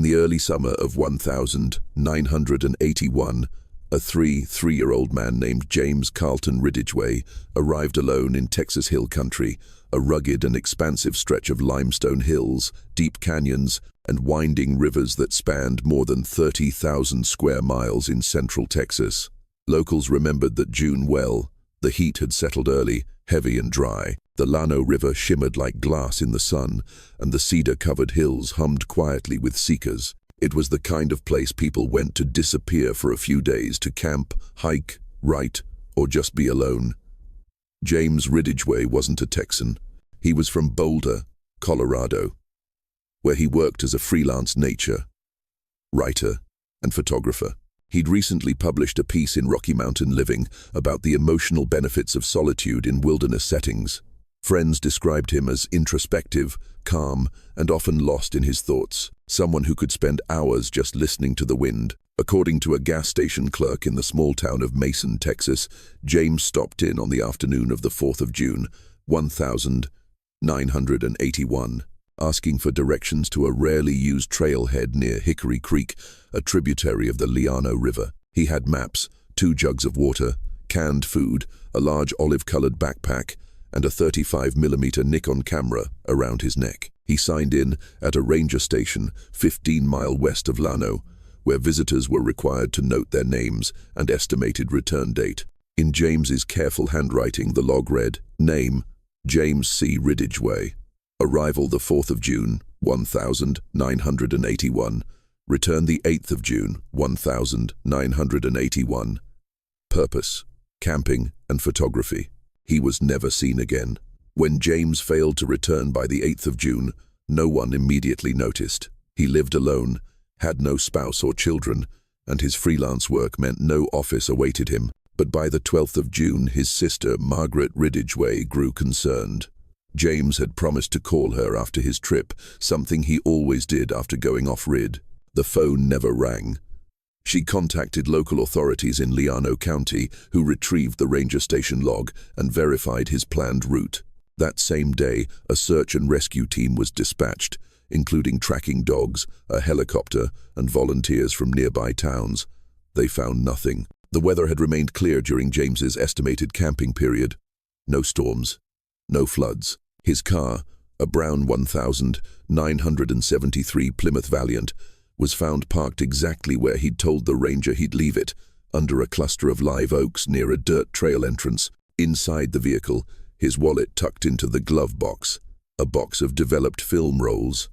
the early summer of 1981, a three-year-old man named James Carlton Ridgway arrived alone in Texas Hill Country, a rugged and expansive stretch of limestone hills, deep canyons, and winding rivers that spanned more than 30,000 square miles in central Texas. Locals remembered that June well. The heat had settled early, heavy and dry. The Llano River shimmered like glass in the sun, and the cedar-covered hills hummed quietly with seekers. It was the kind of place people went to disappear for a few days, to camp, hike, write, or just be alone. James Ridgway wasn't a Texan. He was from Boulder, Colorado, where he worked as a freelance nature writer and photographer. He'd recently published a piece in Rocky Mountain Living about the emotional benefits of solitude in wilderness settings. Friends described him as introspective, calm, and often lost in his thoughts, someone who could spend hours just listening to the wind. According to a gas station clerk in the small town of Mason, Texas, James stopped in on the afternoon of the 4th of June, 1981, asking for directions to a rarely used trailhead near Hickory Creek, a tributary of the Llano River. He had maps, 2 jugs of water, canned food, a large olive-colored backpack, and a 35mm Nikon camera around his neck. He signed in at a ranger station 15 miles west of Llano, where visitors were required to note their names and estimated return date. In James's careful handwriting, the log read, Name, James C. Ridgway. Arrival the 4th of June, 1981. Return the 8th of June, 1981. Purpose, camping and photography. He was never seen again. When James failed to return by the 8th of June, no one immediately noticed. He lived alone, had no spouse or children, and his freelance work meant no office awaited him. But by the 12th of June, his sister, Margaret Ridgway, grew concerned. James had promised to call her after his trip, something he always did after going off-grid. The phone never rang. She contacted local authorities in Llano County, who retrieved the ranger station log and verified his planned route. That same day, a search and rescue team was dispatched, including tracking dogs, a helicopter, and volunteers from nearby towns. They found nothing. The weather had remained clear during James's estimated camping period. No storms, no floods. His car, a brown 1973 Plymouth Valiant, was found parked exactly where he'd told the ranger he'd leave it, under a cluster of live oaks near a dirt trail entrance. Inside the vehicle, his wallet tucked into the glove box, a box of developed film rolls,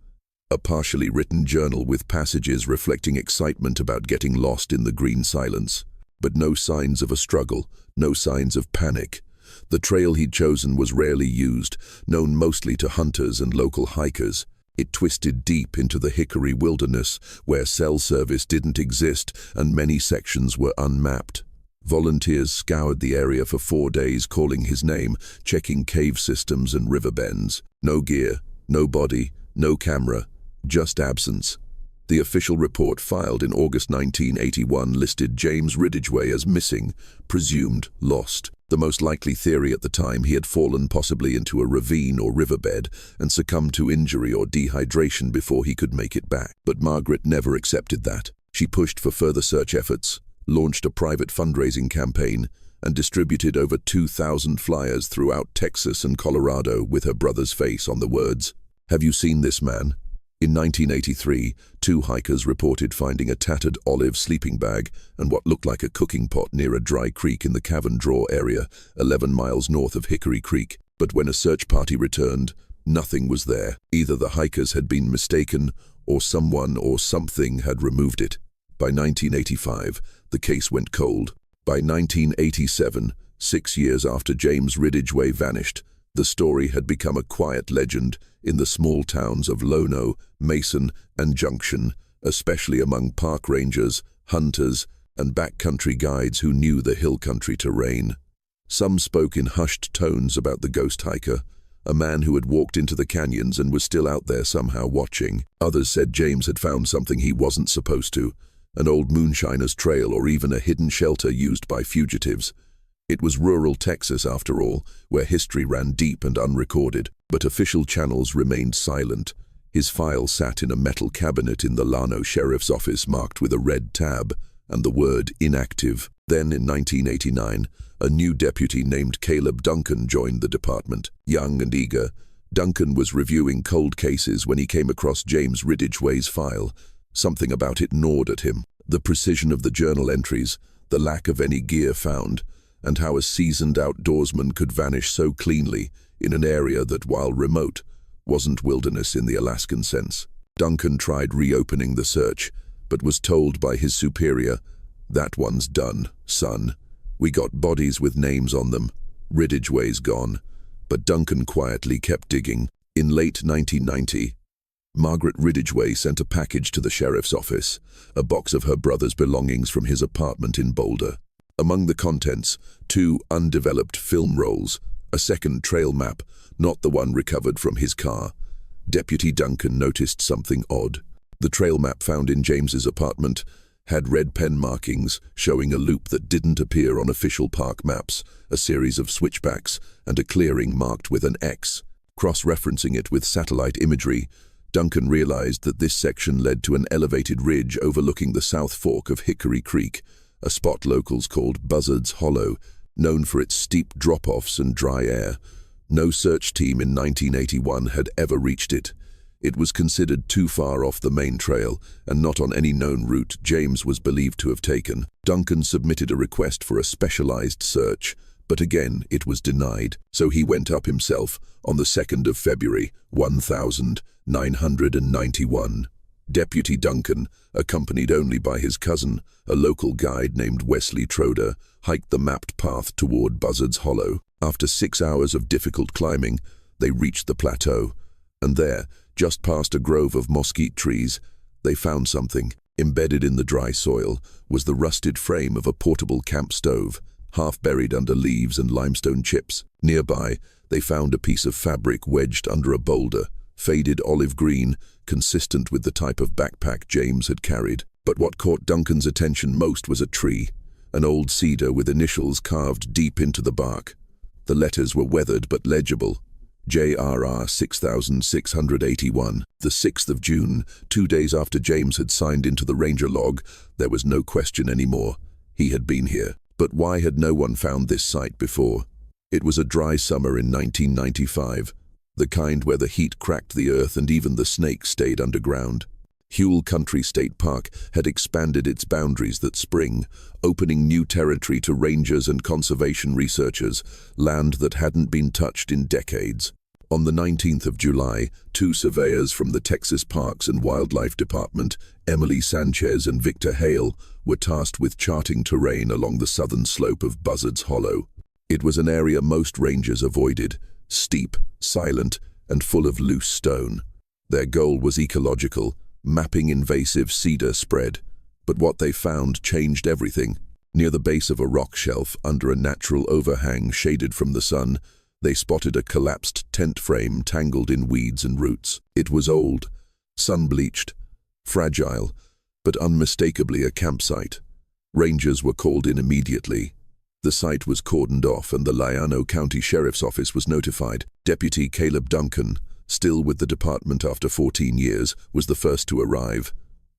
a partially written journal with passages reflecting excitement about getting lost in the green silence. But no signs of a struggle, no signs of panic. The trail he'd chosen was rarely used, known mostly to hunters and local hikers. It twisted deep into the Hickory Wilderness, where cell service didn't exist and many sections were unmapped. Volunteers scoured the area for 4 days, calling his name, checking cave systems and river bends. No gear, no body, no camera, just absence. The official report filed in August 1981 listed James Ridgway as missing, presumed lost. The most likely theory at the time, he had fallen possibly into a ravine or riverbed and succumbed to injury or dehydration before he could make it back. But Margaret never accepted that. She pushed for further search efforts, launched a private fundraising campaign, and distributed over 2,000 flyers throughout Texas and Colorado with her brother's face on the words, "Have you seen this man?" In 1983, 2 hikers reported finding a tattered olive sleeping bag and what looked like a cooking pot near a dry creek in the Cavern Draw area, 11 miles north of Hickory Creek. But when a search party returned, nothing was there. Either the hikers had been mistaken, or someone or something had removed it. By 1985, the case went cold. By 1987, 6 years after James Ridgway vanished, the story had become a quiet legend in the small towns of Llano, Mason, and Junction, especially among park rangers, hunters, and backcountry guides who knew the hill country terrain. Some spoke in hushed tones about the ghost hiker, a man who had walked into the canyons and was still out there somehow watching. Others said James had found something he wasn't supposed to, an old moonshiner's trail or even a hidden shelter used by fugitives. It was rural Texas, after all, where history ran deep and unrecorded, but official channels remained silent. His file sat in a metal cabinet in the Llano Sheriff's Office marked with a red tab and the word inactive. Then, in 1989, a new deputy named Caleb Duncan joined the department. Young and eager, Duncan was reviewing cold cases when he came across James Ridgway's file. Something about it gnawed at him. The precision of the journal entries, the lack of any gear found, and how a seasoned outdoorsman could vanish so cleanly in an area that, while remote, wasn't wilderness in the Alaskan sense. Duncan tried reopening the search, but was told by his superior, "That one's done, son. We got bodies with names on them. Ridgway's gone." But Duncan quietly kept digging. In late 1990, Margaret Ridgway sent a package to the sheriff's office, a box of her brother's belongings from his apartment in Boulder. Among the contents, 2 undeveloped film rolls, a second trail map, not the one recovered from his car. Deputy Duncan noticed something odd. The trail map found in James's apartment had red pen markings showing a loop that didn't appear on official park maps, a series of switchbacks, and a clearing marked with an X. Cross-referencing it with satellite imagery, Duncan realized that this section led to an elevated ridge overlooking the South Fork of Hickory Creek, a spot locals called Buzzard's Hollow, known for its steep drop-offs and dry air. No search team in 1981 had ever reached it. It was considered too far off the main trail and not on any known route James was believed to have taken. Duncan submitted a request for a specialized search, but again it was denied, so he went up himself on the 2nd of February, 1991. Deputy Duncan, accompanied only by his cousin, a local guide named Wesley Troder, hiked the mapped path toward Buzzard's Hollow. After 6 hours of difficult climbing, they reached the plateau, and there, just past a grove of mesquite trees, they found something. Embedded in the dry soil was the rusted frame of a portable camp stove, half buried under leaves and limestone chips. Nearby, they found a piece of fabric wedged under a boulder, faded olive green, consistent with the type of backpack James had carried. But what caught Duncan's attention most was a tree, an old cedar with initials carved deep into the bark. The letters were weathered but legible. JRR 6681. The 6th of June, 2 days after James had signed into the ranger log, there was no question anymore. He had been here. But why had no one found this site before? It was a dry summer in 1995, the kind where the heat cracked the earth and even the snakes stayed underground. Huell Country State Park had expanded its boundaries that spring, opening new territory to rangers and conservation researchers, land that hadn't been touched in decades. On the 19th of July, 2 surveyors from the Texas Parks and Wildlife Department, Emily Sanchez and Victor Hale, were tasked with charting terrain along the southern slope of Buzzard's Hollow. It was an area most rangers avoided, steep, silent, and full of loose stone. Their goal was ecological, mapping invasive cedar spread. But what they found changed everything. Near the base of a rock shelf, under a natural overhang shaded from the sun, they spotted a collapsed tent frame tangled in weeds and roots. It was old, sun-bleached, fragile, but unmistakably a campsite. Rangers were called in immediately. The site was cordoned off and the Llano County Sheriff's Office was notified. Deputy Caleb Duncan, still with the department after 14 years, was the first to arrive.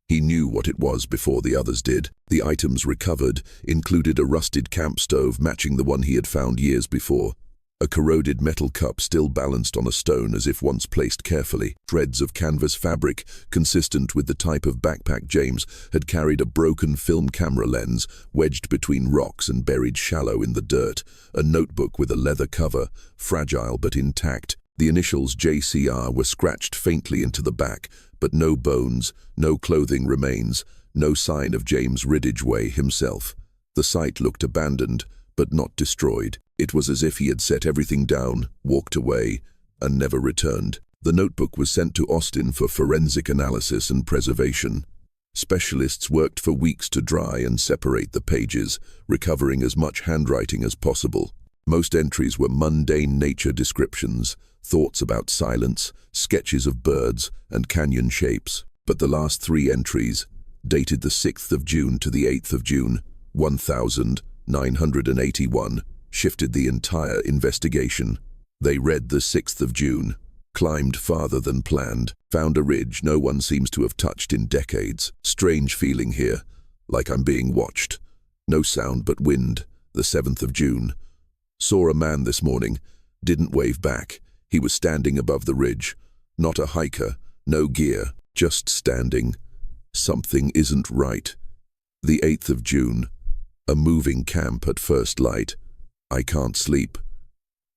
He knew what it was before the others did. The items recovered included a rusted camp stove matching the one he had found years before, a corroded metal cup still balanced on a stone as if once placed carefully, threads of canvas fabric consistent with the type of backpack James had carried, a broken film camera lens wedged between rocks and buried shallow in the dirt, a notebook with a leather cover, fragile but intact. The initials JCR were scratched faintly into the back, but no bones, no clothing remains, no sign of James Ridgway himself. The site looked abandoned, but not destroyed. It was as if he had set everything down, walked away, and never returned. The notebook was sent to Austin for forensic analysis and preservation. Specialists worked for weeks to dry and separate the pages, recovering as much handwriting as possible. Most entries were mundane nature descriptions, thoughts about silence, sketches of birds, and canyon shapes. But the last 3 entries, dated the 6th of June to the 8th of June, 1981, shifted the entire investigation. They read the 6th of June. Climbed farther than planned. Found a ridge no one seems to have touched in decades. Strange feeling here, like I'm being watched. No sound but wind. The 7th of June. Saw a man this morning. Didn't wave back. He was standing above the ridge. Not a hiker, no gear, just standing. Something isn't right. The 8th of June. A moving camp at first light. I can't sleep.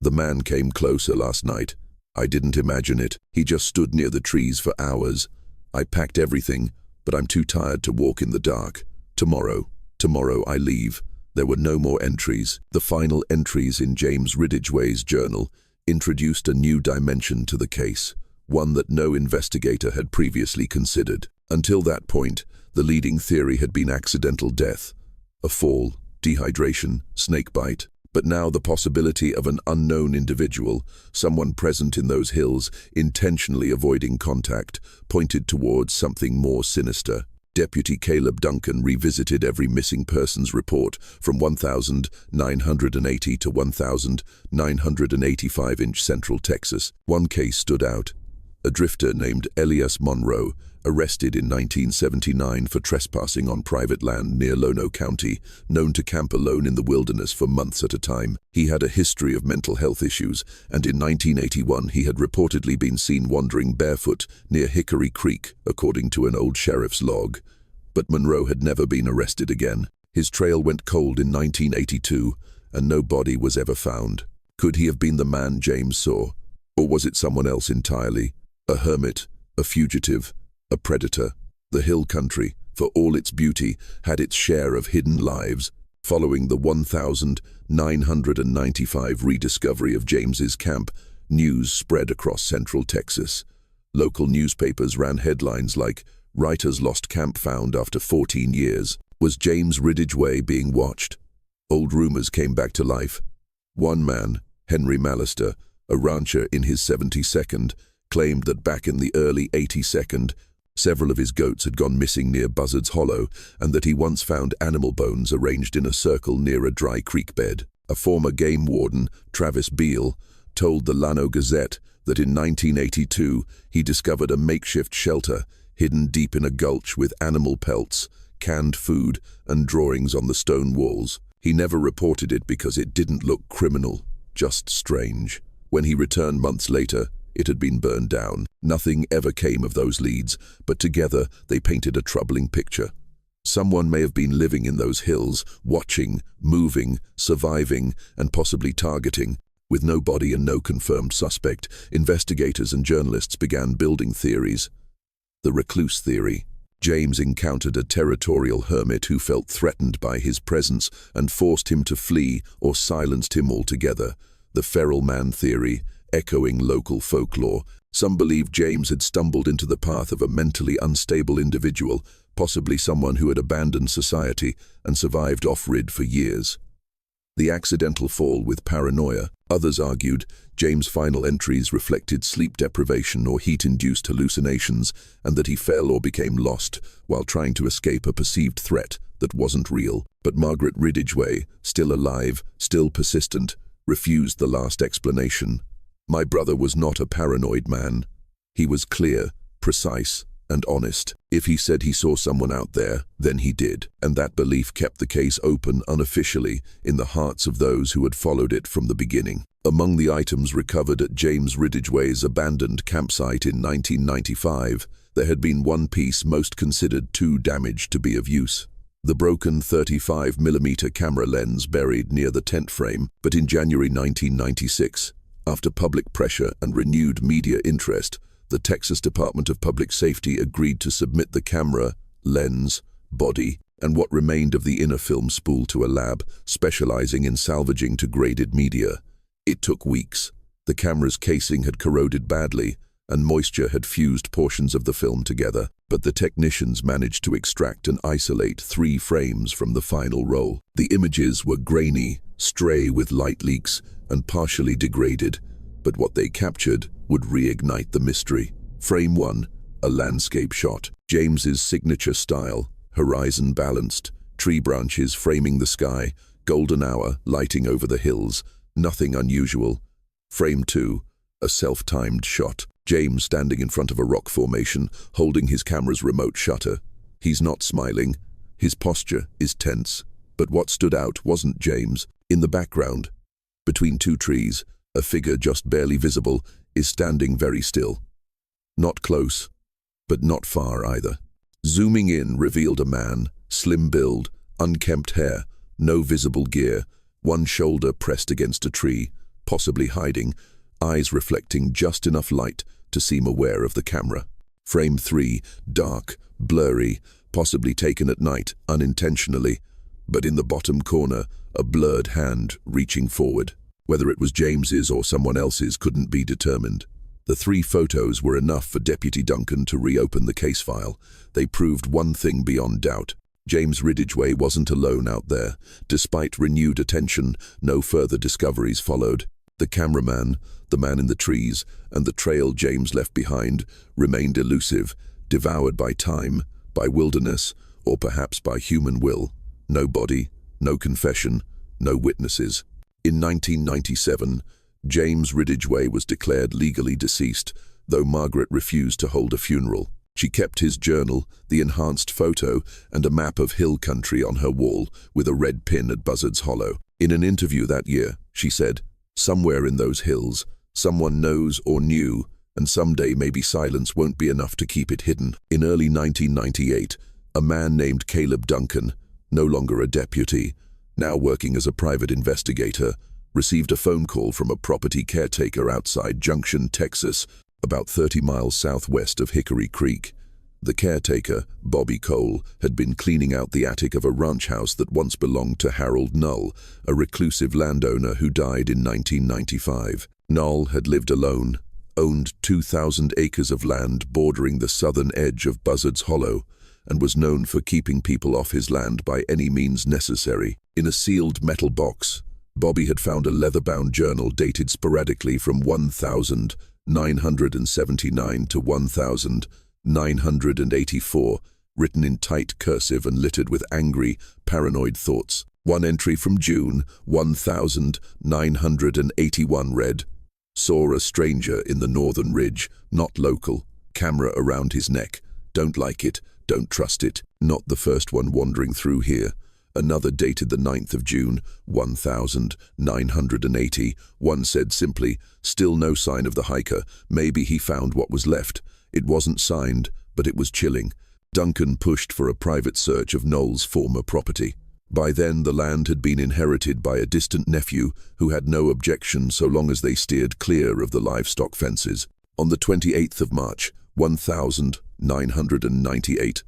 The man came closer last night. I didn't imagine it. He just stood near the trees for hours. I packed everything, but I'm too tired to walk in the dark. Tomorrow I leave. There were no more entries. The final entries in James Ridgway's journal introduced a new dimension to the case, one that no investigator had previously considered. Until that point, the leading theory had been accidental death, a fall, dehydration, snakebite. But now the possibility of an unknown individual, someone present in those hills, intentionally avoiding contact, pointed towards something more sinister. Deputy Caleb Duncan revisited every missing persons report from 1,980 to 1,985 in Central Texas. One case stood out. A drifter named Elias Monroe, arrested in 1979 for trespassing on private land near Lono County, known to camp alone in the wilderness for months at a time. He had a history of mental health issues, and in 1981 he had reportedly been seen wandering barefoot near Hickory Creek, according to an old sheriff's log. But Monroe had never been arrested again. His trail went cold in 1982, and no body was ever found. Could he have been the man James saw? Or was it someone else entirely? A hermit, a fugitive, a predator. The hill country, for all its beauty, had its share of hidden lives. Following the 1,995 rediscovery of James's camp, news spread across Central Texas. Local newspapers ran headlines like, "Writer's lost camp found after 14 years. Was James Ridgway being watched?" Old rumors came back to life. One man, Henry Mallister, a rancher in his 72nd, claimed that back in the early 82nd, several of his goats had gone missing near Buzzard's Hollow, and that he once found animal bones arranged in a circle near a dry creek bed. A former game warden, Travis Beal, told the Llano Gazette that in 1982 he discovered a makeshift shelter hidden deep in a gulch with animal pelts, canned food, and drawings on the stone walls. He never reported it because it didn't look criminal, just strange. When he returned months later, it had been burned down. Nothing ever came of those leads, but together they painted a troubling picture. Someone may have been living in those hills, watching, moving, surviving, and possibly targeting. With no body and no confirmed suspect, investigators and journalists began building theories. The recluse theory. James encountered a territorial hermit who felt threatened by his presence and forced him to flee or silenced him altogether. The feral man theory. Echoing local folklore, some believed James had stumbled into the path of a mentally unstable individual, possibly someone who had abandoned society and survived off-grid for years. The accidental fall with paranoia. Others argued James' final entries reflected sleep deprivation or heat-induced hallucinations, and that he fell or became lost while trying to escape a perceived threat that wasn't real. But Margaret Ridgway, still alive, still persistent, refused the last explanation. My brother was not a paranoid man. He was clear, precise, and honest. If he said he saw someone out there, then he did, and that belief kept the case open unofficially in the hearts of those who had followed it from the beginning. Among the items recovered at James Ridgway's abandoned campsite in 1995, there had been one piece most considered too damaged to be of use. The broken 35mm camera lens buried near the tent frame, but in January 1996, after public pressure and renewed media interest, the Texas Department of Public Safety agreed to submit the camera, lens, body, and what remained of the inner film spool to a lab specializing in salvaging degraded media. It took weeks. The camera's casing had corroded badly, and moisture had fused portions of the film together, but the technicians managed to extract and isolate 3 frames from the final roll. The images were grainy, stray with light leaks, and partially degraded, but what they captured would reignite the mystery. Frame 1, a landscape shot. James's signature style, horizon balanced, tree branches framing the sky, golden hour lighting over the hills, nothing unusual. Frame 2, A self-timed shot. James standing in front of a rock formation, holding his camera's remote shutter. He's not smiling. His posture is tense. But what stood out wasn't James. In the background, between two trees, a figure just barely visible is standing very still. Not close, but not far either. Zooming in revealed a man, slim build, unkempt hair, no visible gear, one shoulder pressed against a tree, possibly hiding, eyes reflecting just enough light to seem aware of the camera. Frame 3, dark, blurry, possibly taken at night, unintentionally, but in the bottom corner, a blurred hand reaching forward. Whether it was James's or someone else's couldn't be determined. The 3 photos were enough for Deputy Duncan to reopen the case file. They proved one thing beyond doubt. James Ridgway wasn't alone out there. Despite renewed attention, no further discoveries followed. The cameraman, the man in the trees, and the trail James left behind remained elusive, devoured by time, by wilderness, or perhaps by human will. No body, no confession, no witnesses. In 1997, James Ridgway was declared legally deceased, though Margaret refused to hold a funeral. She kept his journal, the enhanced photo, and a map of hill country on her wall, with a red pin at Buzzard's Hollow. In an interview that year, she said, "Somewhere in those hills, someone knows or knew, and someday maybe silence won't be enough to keep it hidden." In early 1998, a man named Caleb Duncan, no longer a deputy, now working as a private investigator, received a phone call from a property caretaker outside Junction, Texas, about 30 miles southwest of Hickory Creek. The caretaker, Bobby Cole, had been cleaning out the attic of a ranch house that once belonged to Harold Null, a reclusive landowner who died in 1995. Null had lived alone, owned 2,000 acres of land bordering the southern edge of Buzzard's Hollow, and was known for keeping people off his land by any means necessary. In a sealed metal box, Bobby had found a leather-bound journal dated sporadically from 1979 to 1984, written in tight cursive and littered with angry, paranoid thoughts. One entry from June 1981 read, "Saw a stranger in the northern ridge, not local, camera around his neck, don't like it, don't trust it." Not the first one wandering through here. Another dated the 9th of June, 1980. One said simply, "Still no sign of the hiker. Maybe he found what was left." It wasn't signed, but it was chilling. Duncan pushed for a private search of Noel's former property. By then, the land had been inherited by a distant nephew who had no objection so long as they steered clear of the livestock fences. On the 28th of March, 1998,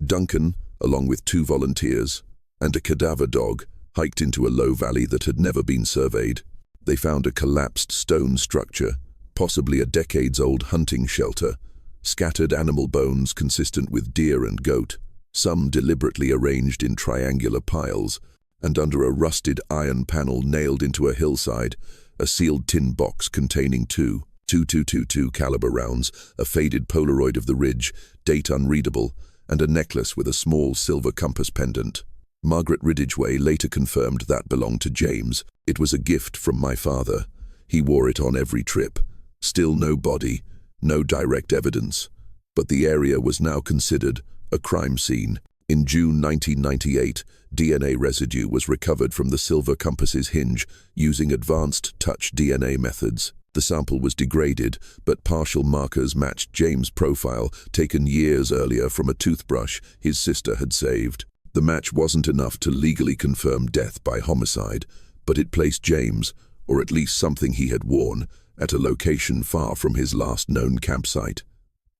Duncan, along with 2 volunteers, and a cadaver dog, hiked into a low valley that had never been surveyed. They found a collapsed stone structure, possibly a decades-old hunting shelter, scattered animal bones consistent with deer and goat, some deliberately arranged in triangular piles, and under a rusted iron panel nailed into a hillside, a sealed tin box containing 2 .22 caliber rounds, a faded Polaroid of the ridge, date unreadable, and a necklace with a small silver compass pendant. Margaret Ridgway later confirmed that belonged to James. "It was a gift from my father. He wore it on every trip." Still no body, no direct evidence, but the area was now considered a crime scene. In June 1998, DNA residue was recovered from the silver compass's hinge using advanced touch DNA methods. The sample was degraded, but partial markers matched James' profile taken years earlier from a toothbrush his sister had saved. The match wasn't enough to legally confirm death by homicide, but it placed James, or at least something he had worn, at a location far from his last known campsite.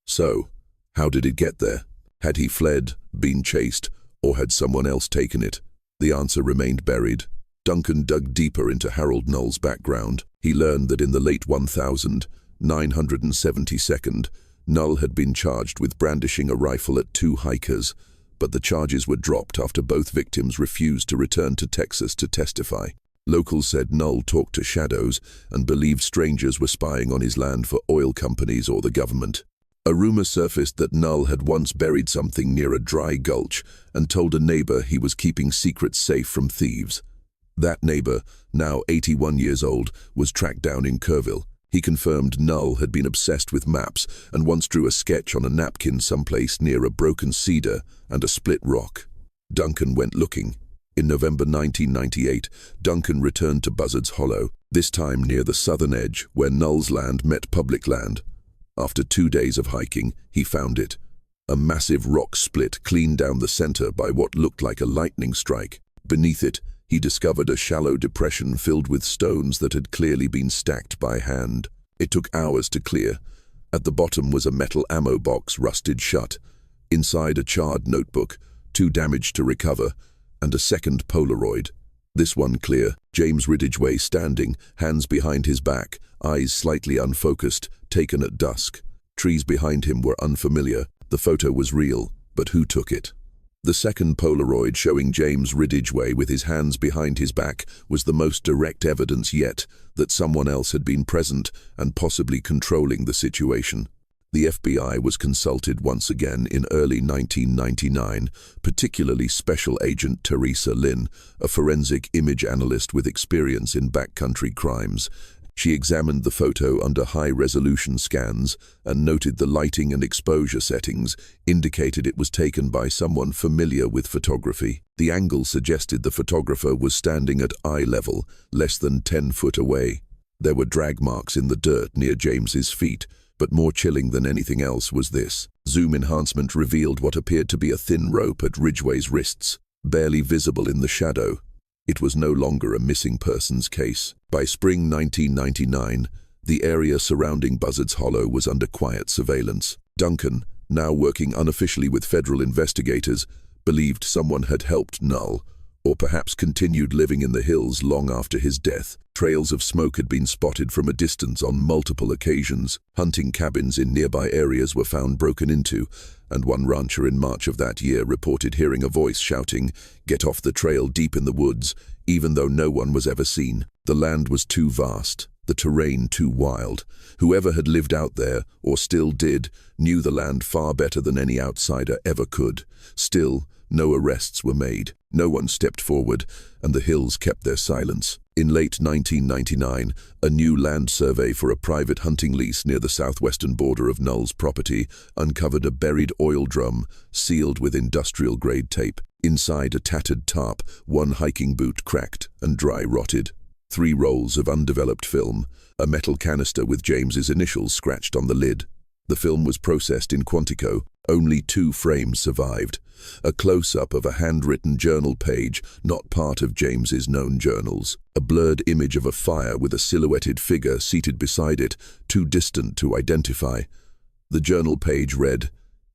So, how did it get there? Had he fled, been chased, or had someone else taken it? The answer remained buried. Duncan dug deeper into Harold Null's background. He learned that in the late 1972, Null had been charged with brandishing a rifle at 2 hikers, but the charges were dropped after both victims refused to return to Texas to testify. Locals said Null talked to shadows and believed strangers were spying on his land for oil companies or the government. A rumor surfaced that Null had once buried something near a dry gulch and told a neighbor he was keeping secrets safe from thieves. That neighbor, now 81 years old, was tracked down in Kerrville. He confirmed Null had been obsessed with maps and once drew a sketch on a napkin someplace near a broken cedar and a split rock. Duncan went looking. In November 1998, Duncan returned to Buzzard's Hollow, this time near the southern edge where Null's land met public land. After 2 days of hiking, he found it. A massive rock split clean down the center by what looked like a lightning strike. Beneath it, he discovered a shallow depression filled with stones that had clearly been stacked by hand. It took hours to clear. At the bottom was a metal ammo box rusted shut. Inside a charred notebook, too damaged to recover, and a second Polaroid. This one clear, James Ridgway standing, hands behind his back, eyes slightly unfocused, taken at dusk. Trees behind him were unfamiliar. The photo was real, but who took it? The second Polaroid showing James Ridgway with his hands behind his back was the most direct evidence yet that someone else had been present and possibly controlling the situation. The FBI was consulted once again in early 1999, particularly Special Agent Teresa Lynn, a forensic image analyst with experience in backcountry crimes. She examined the photo under high-resolution scans and noted the lighting and exposure settings indicated it was taken by someone familiar with photography. The angle suggested the photographer was standing at eye level, less than 10 foot away. There were drag marks in the dirt near James's feet, but more chilling than anything else was this. Zoom enhancement revealed what appeared to be a thin rope at Ridgway's wrists, barely visible in the shadow. It was no longer a missing persons case. By spring 1999, the area surrounding Buzzard's Hollow was under quiet surveillance. Duncan, now working unofficially with federal investigators, believed someone had helped Null, or perhaps continued living in the hills long after his death. Trails of smoke had been spotted from a distance on multiple occasions. Hunting cabins in nearby areas were found broken into, and one rancher in March of that year reported hearing a voice shouting, "Get off the trail deep in the woods," even though no one was ever seen. The land was too vast, the terrain too wild. Whoever had lived out there, or still did, knew the land far better than any outsider ever could. Still, no arrests were made. No one stepped forward, and the hills kept their silence. In late 1999, a new land survey for a private hunting lease near the southwestern border of Null's property uncovered a buried oil drum sealed with industrial-grade tape. Inside a tattered tarp, one hiking boot cracked and dry rotted. 3 rolls of undeveloped film, a metal canister with James's initials scratched on the lid. The film was processed in Quantico. Only 2 frames survived. A close-up of a handwritten journal page, not part of James's known journals. A blurred image of a fire with a silhouetted figure seated beside it, too distant to identify. The journal page read,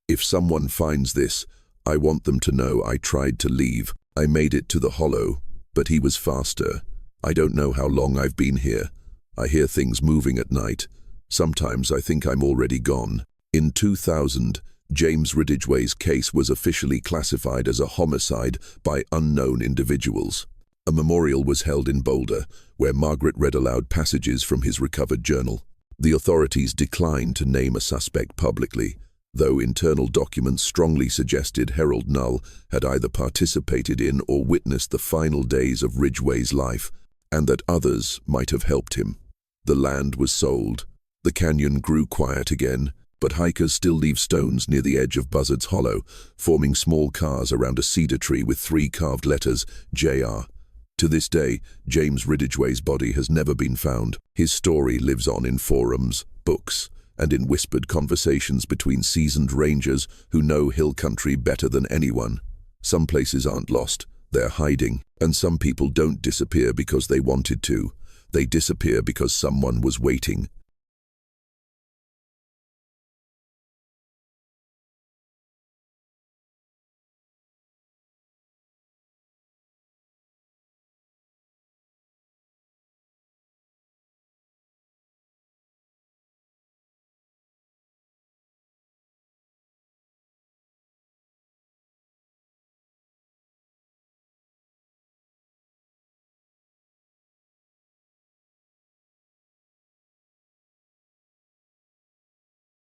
"If someone finds this, I want them to know I tried to leave. I made it to the hollow, but he was faster. I don't know how long I've been here. I hear things moving at night. Sometimes I think I'm already gone." In 2000, James Ridgway's case was officially classified as a homicide by unknown individuals. A memorial was held in Boulder, where Margaret read aloud passages from his recovered journal. The authorities declined to name a suspect publicly, though internal documents strongly suggested Harold Null had either participated in or witnessed the final days of Ridgway's life, and that others might have helped him. The land was sold. The canyon grew quiet again, but hikers still leave stones near the edge of Buzzard's Hollow, forming small cars around a cedar tree with 3 carved letters, JR. To this day, James Ridgway's body has never been found. His story lives on in forums, books, and in whispered conversations between seasoned rangers who know hill country better than anyone. Some places aren't lost, they're hiding, and some people don't disappear because they wanted to. They disappear because someone was waiting.